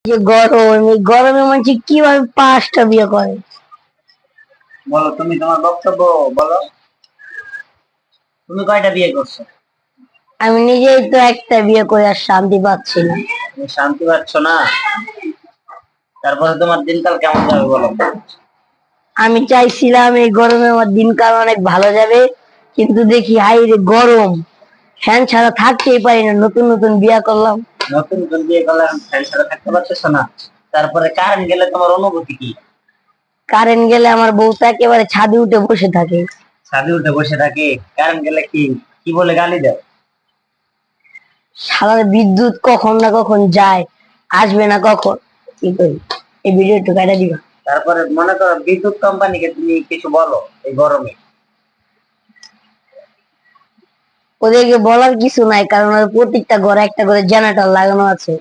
যে গরম, এই গরমে মানুষ কিভাবে 5টা বিয়ে করে? বলো, তুমি তোমার বক্তব্য বলো। তুমি কয়টা বিয়ে করছো? আমি নিজেই তো একটা বিয়ে করে আর শান্তি পাচ্ছি না। তুমি শান্তি পাচ্ছ না? তারপরে তোমার দিনকাল কেমন যাবে বলো? আমি চাইছিলাম এই গরমে আমার দিনকাল অনেক ভালো যাবে, কিন্তু দেখি হাই রে গরম, ফ্যান ছাড়া থাকতেই পারি না। নতুন নতুন বিয়ে করলাম। নতুন নতুন বিয়ে করলে এখন ফ্যান ছাড়া থাকতে পারতেছো না? তারপরে কারেন্ট গেলে তোমার অনুভূতি কি? কারেন্ট গেলে আমার বউ তো একেবারে ছাদে উঠে বসে থাকে। ছাদে উঠে বসে থাকে? কারেন্ট গেলে কি কি বলে গালি দেয়? সারা বিদ্যুৎ কখন না কখন যায়, আসবে না কখন, কি করি? এই ভিডিও একটু কাটা দিবা। তারপরে মনে করো বিদ্যুৎ কোম্পানিকে তুমি কিছু বলো এই গরমে। ওদেরকে বলার কিছু নাই, কারণ ওদের প্রত্যেকটা ঘরে একটা করে জেনারেটর লাগানো আছে।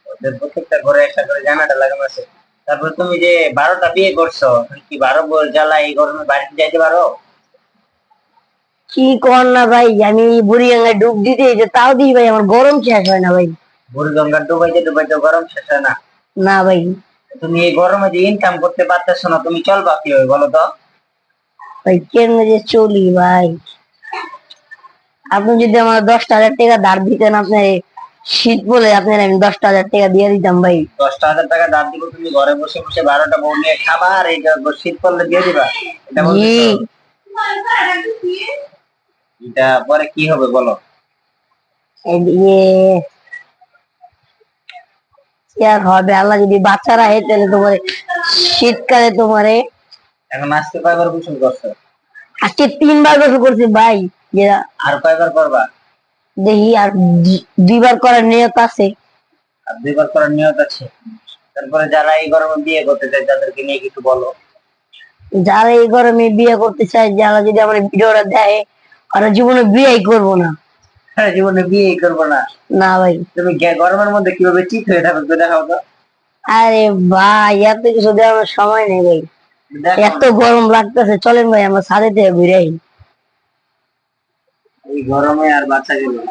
ওদের প্রত্যেকটা ঘরে একটা করে জানালা লাগানো আছে। তারপর তুমি যে 12টা বিয়ে করছো, তুমি কি 12 বল জ্বালা এই গরমে বাড়িতে যাইতে পারো? কি কর না ভাই, আমি বুড়িগঙ্গায় ডুব দিতে যে তাও দিই ভাই, আমার গরম শেষ হয় না ভাই। বুড়িগঙ্গা ডুবাইতে ডুবাইতে গরম শেষ হয় না? না ভাই। তুমি এই গরমে যে ইনকাম করতে পারতেছো না, তুমি চলবা কিভাবে বলো তো? ভাই কেন যে চলি ভাই, আপনি যদি আমার 10,000 টাকা ধার দিতেন, আপনার শীত বলে আপনার আমি 10,000 টাকা দিয়ে দিতাম ভাই। 10,000 টাকা দাম দিব, তুমি ঘরে বসে বসে 12টা বউ নিয়ে খাবা আর এই শীত পড়লে দিয়ে দিবা? এটা জি। বলতেছো? এটা পরে কি হবে বলো? এদিকে কি আর হবে, আল্লাহ যদি বাচ্চারা হয় তাহলে তোমার শীতকালে তোমারে। এখন আজকে কয়বার গোসল করছো? আজকে 3বার গোসল করছি ভাই। যে আর কয়বার করবা? দেখি আর 2বার করার নিয়ত আছে। আর 2বার করার নিয়ত আছে? তারপরে যারা এই গরমে বিয়ে করতে চায় তাদেরকে নিয়ে কিছু বলো। যারা এই গরমে বিয়ে করতে চায়, যারা যদি আমার ভিডিওটা দেয়, ওরা জীবনে বিয়েই করবো না। হ্যাঁ, জীবনে বিয়েই করবো না? না ভাই। তুমি গরমের মধ্যে কিভাবে চিত হয়ে থাকো একটু দেখাও তো। আরে ভাই, এত কিছু দেওয়ার সময় নেই ভাই। দেখাও এত না। গরম লাগতেছে, চলেন ভাই আমরা ছাদে থেকে ঘুরে আই। এই গরমে আর বাচ্চা গেল না।